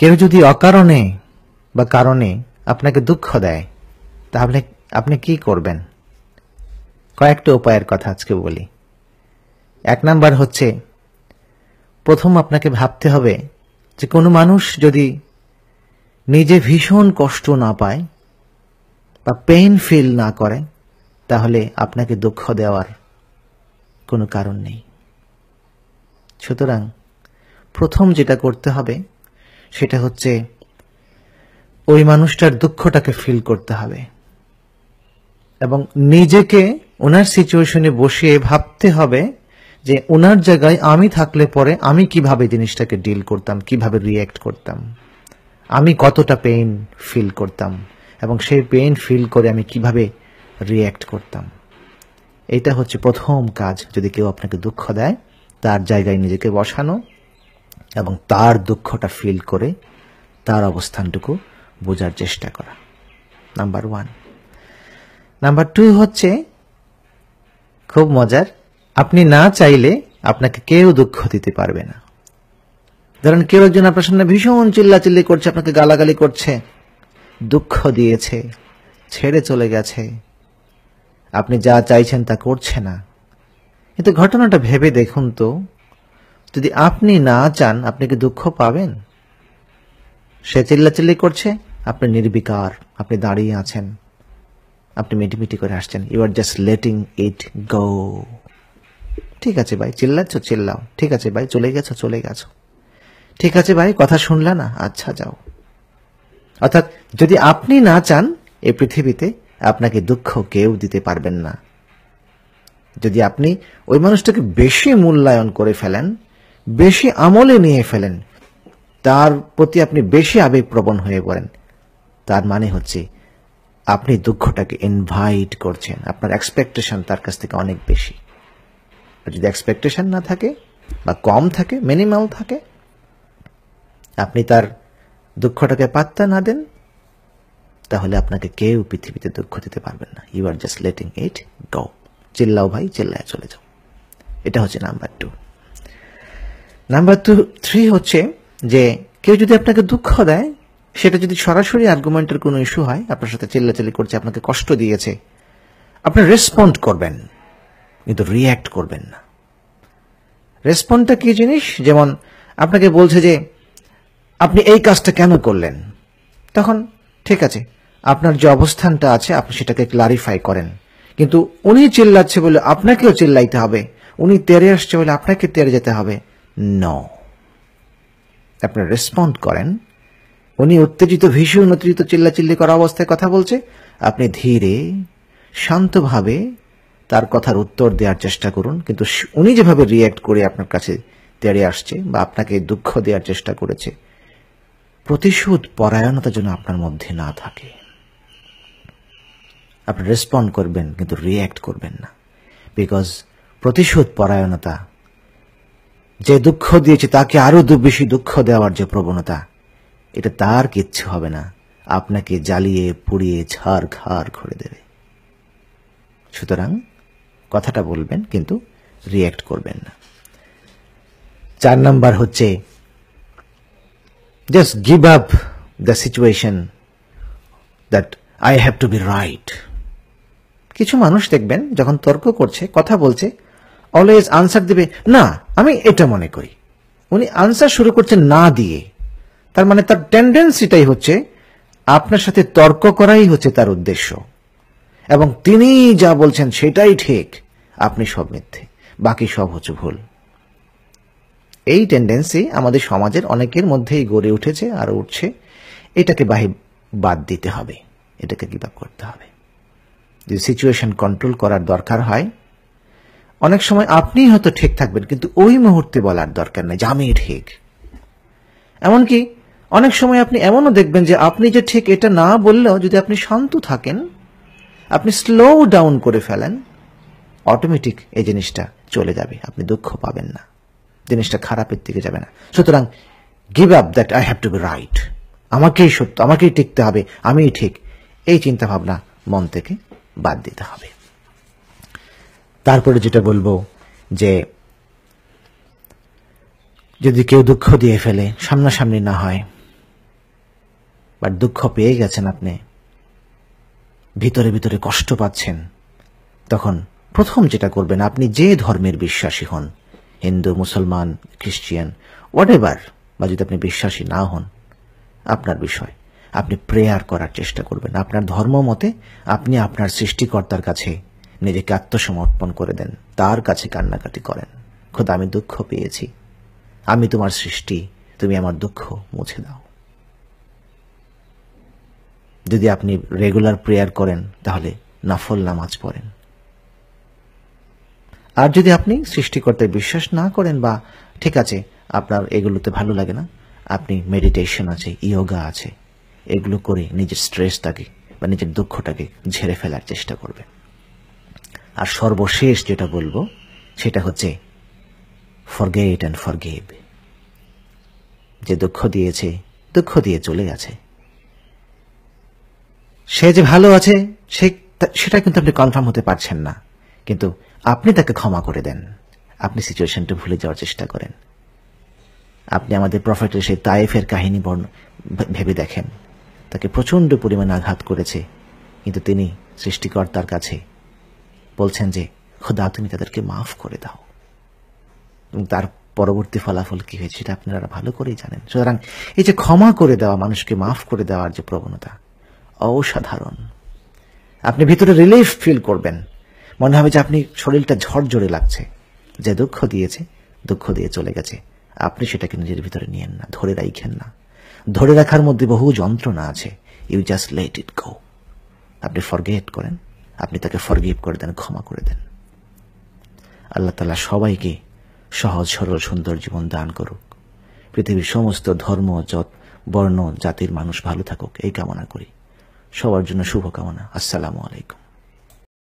কেউ যদি অকারণে বা কারণে আপনাকে দুঃখ দেয় তাহলে আপনি কি করবেন? কয়েকটা উপায়ের কথা আজকে বলি। 1 নাম্বার হচ্ছে, প্রথম আপনাকে ভাবতে হবে যে কোনো মানুষ যদি নিজে ভীষণ কষ্ট না পায় বা পেইন ফিল না করে তাহলে আপনাকে দুঃখ দেওয়ার কোনো কারণ নেই। সুতরাং প্রথম যেটা করতে হবে সেটা হচ্ছে ওই মানুষটার দুঃখটাকে ফিল করতে হবে এবং নিজেকে ওনার সিচুয়েশনে বসিয়ে ভাবতে হবে যে ওনার জায়গায় আমি থাকলে পরে আমি কিভাবে জিনিসটাকে ডিল করতাম, কিভাবে রিয়্যাক্ট করতাম, আমি কতটা পেইন ফিল করতাম এবং সেই পেইন ফিল করে আমি কিভাবে রিয়্যাক্ট করতাম। এটা হচ্ছে প্রথম কাজ। যদি কেউ আপনাকে দুঃখ দেয় তার জায়গায় নিজেকে বসানো এবং তার দুঃখটা ফিল করে তার অবস্থানটুকু বোঝার চেষ্টা করা, নাম্বার 1। নাম্বার 2 হচ্ছে খুব মজার, আপনি না চাইলে আপনাকে কেউ দুঃখ দিতে পারবে না। ধরেন কেউ একজন আপনার সামনে ভীষণ চিল্লাচিল্লি করছে, আপনাকে গালাগালি করছে, দুঃখ দিয়েছে, ছেড়ে চলে গেছে, আপনি যা চাইছেন তা করছে না। কিন্তু ঘটনাটা ভেবে দেখুন তো, যদি আপনি না চান আপনি কি দুঃখ পাবেন? সে চিল্লাচিল্লি করছে, আপনি নির্বিকার, আপনি দাঁড়িয়ে আছেন, আপনি মিটিমিটি করে আসছেন, ইউ আর জাস্ট লেটিং ইট গো। ঠিক আছে ভাই, চিল্লাচ্ছ চিল্লাও, ঠিক আছে ভাই, চলে গেছো চলে গেছো, ঠিক আছে ভাই, কথা শুনলা না, আচ্ছা যাও। অর্থাৎ যদি আপনি না চান এই পৃথিবীতে আপনাকে দুঃখ কেউ দিতে পারবেন না। যদি আপনি ওই মানুষটাকে বেশি মূল্যায়ন করে ফেলেন, বেশি আমলে নিয়ে ফেলেন, তার প্রতি আপনি বেশি আবেগপ্রবণ হয়ে পড়েন, তার মানে হচ্ছে আপনি দুঃখটাকে ইনভাইট করছেন, আপনার এক্সপেকটেশন তার কাছ থেকে অনেক বেশি। আর যদি এক্সপেকটেশন না থাকে বা কম থাকে, মিনিমাল থাকে, আপনি তার দুঃখটাকে পাত্তা না দেন, তাহলে আপনাকে কেউ পৃথিবীতে দুঃখ দিতে পারবেন না। ইউ আর জাস্ট লেটিং ইট গো। চিল্লাও ভাই, চিল্লায় চলে যাও। এটা হচ্ছে নাম্বার 2। নাম্বার 3 হচ্ছে যে কেউ যদি আপনাকে দুঃখ দেয়, সেটা যদি সরাসরি আর্গুমেন্টের কোনো ইস্যু হয়, আপনার সাথে চিল্লাচিল্লি করছে, আপনাকে কষ্ট দিয়েছে, আপনি রেসপন্ড করবেন কিন্তু রিয়্যাক্ট করবেন না। রেসপন্ডটা কি জিনিস? যেমন আপনাকে বলছে যে আপনি এই কাজটা কেন করলেন, তখন ঠিক আছে, আপনার যে অবস্থানটা আছে আপনি সেটাকে ক্লারিফাই করেন, কিন্তু উনি চিল্লাচ্ছে বলে আপনাকেও চিল্লাইতে হবে, উনি তেড়ে আসছে বলে আপনাকে তেড়ে যেতে হবে, নো। আপনি রেসপন্ড করেন। উনি উত্তেজিত, ভীষণ উত্তেজিত, চিল্লাচিল্লি করা অবস্থায় কথা বলছে, আপনি ধীরে শান্তভাবে তার কথার উত্তর দেওয়ার চেষ্টা করুন, কিন্তু উনি যেভাবে রিয়্যাক্ট করে আপনার কাছে তেড়ে আসছে বা আপনাকে দুঃখ দেওয়ার চেষ্টা করেছে, প্রতিশোধ পরায়ণতা যেন আপনার মধ্যে না থাকে। আপনি রেসপন্ড করবেন কিন্তু রিয়্যাক্ট করবেন না, বিকজ প্রতিশোধ পরায়ণতা, যে দুঃখ দিয়েছে তাকে আরো বেশি দুঃখ দেওয়ার যে প্রবণতা, এটা তার কিচ্ছু হবে না, আপনাকে জ্বালিয়ে পুড়িয়ে ছারখার করে দেবে। সুতরাং কথাটা বলবেন কিন্তু রিয়্যাক্ট করবেন না। 4 নাম্বার হচ্ছে just give up the situation that I have to be right. কিছু মানুষ দেখবেন যখন তর্ক করছে, কথা বলছে, অলওয়েজ আনসার দেবে না, আমি এটা মনে করি। উনি আনসার শুরু করছেন না দিয়ে, তার মানে তার টেন্ডেন্সিটাই হচ্ছে আপনার সাথে তর্ক করাই হচ্ছে তার উদ্দেশ্য, এবং তিনি যা বলছেন সেটাই ঠিক, আপনি সব মিথ্যে, বাকি সব হচ্ছে ভুল। এই টেন্ডেন্সি আমাদের সমাজের অনেকের মধ্যেই গড়ে উঠেছে আর উঠছে। এটাকে বাদ দিতে হবে, এটাকে গিভ আপ করতে হবে। যদি সিচুয়েশন কন্ট্রোল করার দরকার হয়, অনেক সময় আপনি হয়তো ঠিক থাকবেন কিন্তু ওই মুহূর্তে বলার দরকার নেই যে আমি ঠিক। এমনকি অনেক সময় আপনি এমনও দেখবেন যে আপনি যে ঠিক এটা না বললেও যদি আপনি শান্ত থাকেন, আপনি স্লো ডাউন করে ফেলেন, অটোমেটিক এই জিনিসটা চলে যাবে, আপনি দুঃখ পাবেন না, জিনিসটা খারাপের দিকে যাবে না। সুতরাং give up that I have to be right, আমাকেই সত্য, আমাকেই টিকতে হবে, আমিই ঠিক, এই চিন্তা ভাবনা মন থেকে বাদ দিতে হবে। তারপরে যেটা বলবো যে যদি কেউ দুঃখ দিয়ে ফেলে, সামনাসামনি না হয়, বাট দুঃখ পেয়ে গেছেন, আপনি ভিতরে ভিতরে কষ্ট পাচ্ছেন, তখন প্রথম যেটা করবেন, আপনি যে ধর্মের বিশ্বাসী হন, হিন্দু, মুসলমান, খ্রিস্টিয়ান, হোয়াটএভার, বা যদি আপনি বিশ্বাসী না হন, আপনার বিষয়, আপনি প্রেয়ার করার চেষ্টা করবেন। আপনার ধর্ম মতে আপনি আপনার সৃষ্টিকর্তার কাছে নিজেকে আত্মসমর্পণ করে দেন, তার কাছে কান্নাকাটি করেন, খোদা আমি দুঃখ পেয়েছি, আমি তোমার সৃষ্টি, তুমি আমার দুঃখ মুছে দাও। যদি আপনি রেগুলার প্রেয়ার করেন তাহলে নফল নামাজ পড়েন। আর যদি আপনি সৃষ্টিকর্তায় বিশ্বাস না করেন, বা ঠিক আছে আপনার এগুলোতে ভালো লাগে না, আপনি মেডিটেশন আছে, ইয়োগা আছে, এগুলো করে নিজের স্ট্রেসটাকে বা নিজের দুঃখটাকে ঝেড়ে ফেলার চেষ্টা করবেন। আর সর্বশেষ যেটা বলবো সেটা হচ্ছে ফরগেট অ্যান্ড ফরগিভ। যে দুঃখ দিয়েছে, দুঃখ দিয়ে চলে গেছে, সে যে ভালো আছে সেটা কিন্তু আপনি কনফার্ম হতে পারছেন না, কিন্তু আপনি তাকে ক্ষমা করে দেন, আপনি সিচুয়েশনটা ভুলে যাওয়ার চেষ্টা করেন। আপনি আমাদের প্রফেটের সেই তায়েফের কাহিনী ভেবে দেখেন, তাকে প্রচন্ড পরিমাণে আঘাত করেছে, কিন্তু তিনি সৃষ্টিকর্তার কাছে বলছেন যে খোদা তুমি তাদেরকে মাফ করে দাও, এবং তার পরবর্তী ফলাফল কি হয়েছে সেটা আপনারা ভালো করেই জানেন। সুতরাং এই যে ক্ষমা করে দেওয়া, মানুষকে মাফ করে দেওয়ার যে প্রবণতা, অসাধারণ। আপনি ভিতরে রিলিফ ফিল করবেন, মনে হবে যে আপনি শরীরটা ঝরঝরে লাগছে। যে দুঃখ দিয়েছে, দুঃখ দিয়ে চলে গেছে, আপনি সেটাকে নিজের ভিতরে নিয়েন না, ধরে রাখেন না। ধরে রাখার মধ্যে বহু যন্ত্রণা আছে। ইউ জাস্ট লেট ইট গো। আপনি ফরগেট করেন, আপনি তাকে ফরগিভ করে দেন, ক্ষমা করে দেন। আল্লাহ তাআলা সবাইকে সহজ সরল সুন্দর জীবন দান করুক। পৃথিবীর সমস্ত ধর্ম, বর্ণ, জাতির মানুষ ভালো থাকুক, এই কামনা করি। সবার জন্য শুভকামনা। আসসালামু আলাইকুম।